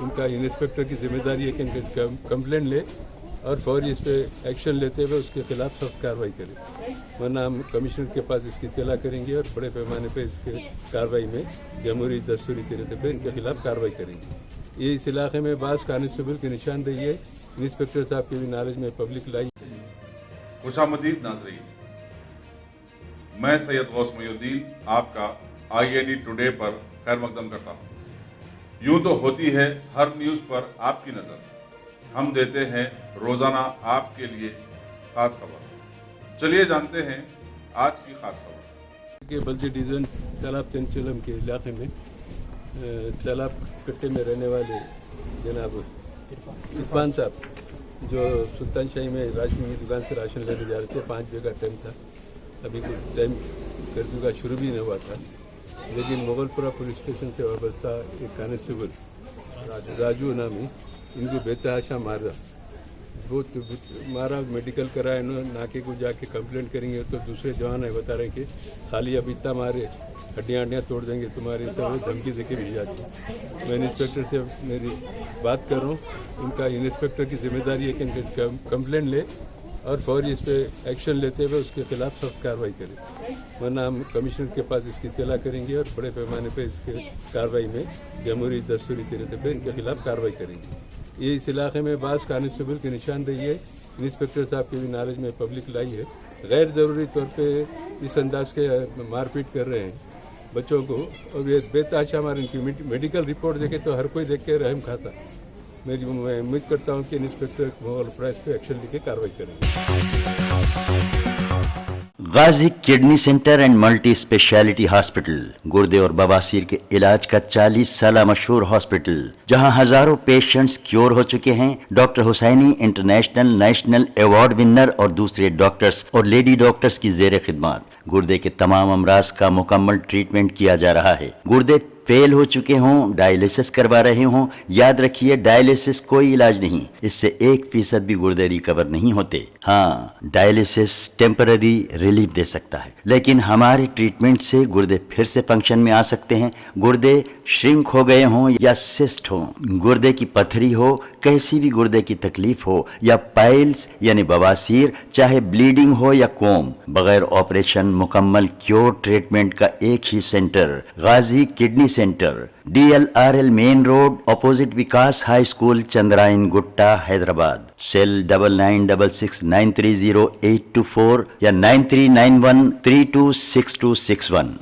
उनका इंस्पेक्टर की जिम्मेदारी है कि इनके कंप्लेंट ले और फौरी इस पे एक्शन लेते हुए उसके खिलाफ सख्त कार्रवाई करें, वरना हम कमिश्नर के पास इसकी इत्तला करेंगे और बड़े पैमाने पर इसके कार्रवाई में जमहूरी दस्तूरी तरीके पर इनके खिलाफ कार्रवाई करेंगे। ये इस इलाके में बास कांस्टेबल की निशानदेही है, इंस्पेक्टर साहब के भी नॉलेज में पब्लिक लाई। खुशामदीद नाज़रीन, मैं सैयद गौस मोइनुद्दीन आपका INE टुडे पर खैर मकदम करता हूँ। यूं तो होती है हर न्यूज़ पर आपकी नज़र, हम देते हैं रोज़ाना आपके लिए खास खबर। चलिए जानते हैं आज की खास खबर। के बल्दी डिवीज़न तालाब चंचलम के इलाके में तालाब कट्टे में रहने वाले जनाब इरफान साहब, जो सुल्तान शाही में राशन की दुकान से राशन लेने जा रहे थे, 5 बजे का टाइम था, अभी कुछ टाइम कर्फ्यू का शुरू भी नहीं हुआ था, लेकिन मुगलपुरा पुलिस स्टेशन से वाबस्ता एक कांस्टेबल राजू नामी इनको बेतहाशा मारा, बहुत मारा, मेडिकल कराया इन्होंने, नाके को जाके कंप्लेंट करेंगे तो दूसरे जवान है बता रहे कि खाली अब इतना मारे हड्डियाँ तोड़ देंगे तुम्हारी, सब धमकी देके भेज जाती है। मैं इंस्पेक्टर से मेरी बात कर रहा हूँ, उनका इंस्पेक्टर की जिम्मेदारी है कि इनके कंप्लेंट ले और फौरी इस पे एक्शन लेते हुए उसके खिलाफ सख्त कार्रवाई करें, वरना हम कमिश्नर के पास इसकी इत्तला करेंगे और बड़े पैमाने पर इसके कार्रवाई में जमहूरी दस्तूरी तरीके पर इनके खिलाफ कार्रवाई करेंगे। ये इस इलाके में बास कांस्टेबल की निशानदेही है, इंस्पेक्टर साहब के भी नॉलेज में पब्लिक लाई है, गैर ज़रूरी तौर पे इस अंदाज के मारपीट कर रहे हैं बच्चों को, और ये बेतहाशा मार इनकी मेडिकल रिपोर्ट देखे तो हर कोई देख के रहम खाता। मैं उम्मीद करता हूँ कि इंस्पेक्टर मुगलपुरा इस पे एक्शन लेके कार्रवाई करेंगे। Ghazi kidney centre and multi speciality hospital, गुर्दे और बवासीर के इलाज का 40 साल मशहूर हॉस्पिटल, जहां हजारों पेशेंट्स क्योर हो चुके हैं। Doctor Husaini international national award winner और दूसरे डॉक्टर्स और लेडी डॉक्टर्स की जेर खिदमत गुर्दे के तमाम अमराज का मुकम्मल ट्रीटमेंट किया जा रहा है। गुर्दे फेल हो चुके हों, डायलिसिस करवा रहे हों, याद रखिए डायलिसिस कोई इलाज नहीं, इससे 1% भी गुर्दे रिकवर नहीं होते। हाँ, डायलिसिस टेम्पररी रिलीफ दे सकता है, लेकिन हमारे ट्रीटमेंट से गुर्दे फिर से फंक्शन में आ सकते हैं। गुर्दे श्रिंक हो गए हों या सिस्ट हो, गुर्दे की पथरी हो, कैसी भी गुर्दे की तकलीफ हो, या पाइल्स यानी बवासीर, चाहे ब्लीडिंग हो या कोम, बगैर ऑपरेशन मुकम्मल क्योर ट्रीटमेंट का एक ही centre, Ghazi kidney centre, DLRL main road, opposite Vikas high school, Chandrayan Gutta, Hyderabad. Cell 9966930824 या 9391326261।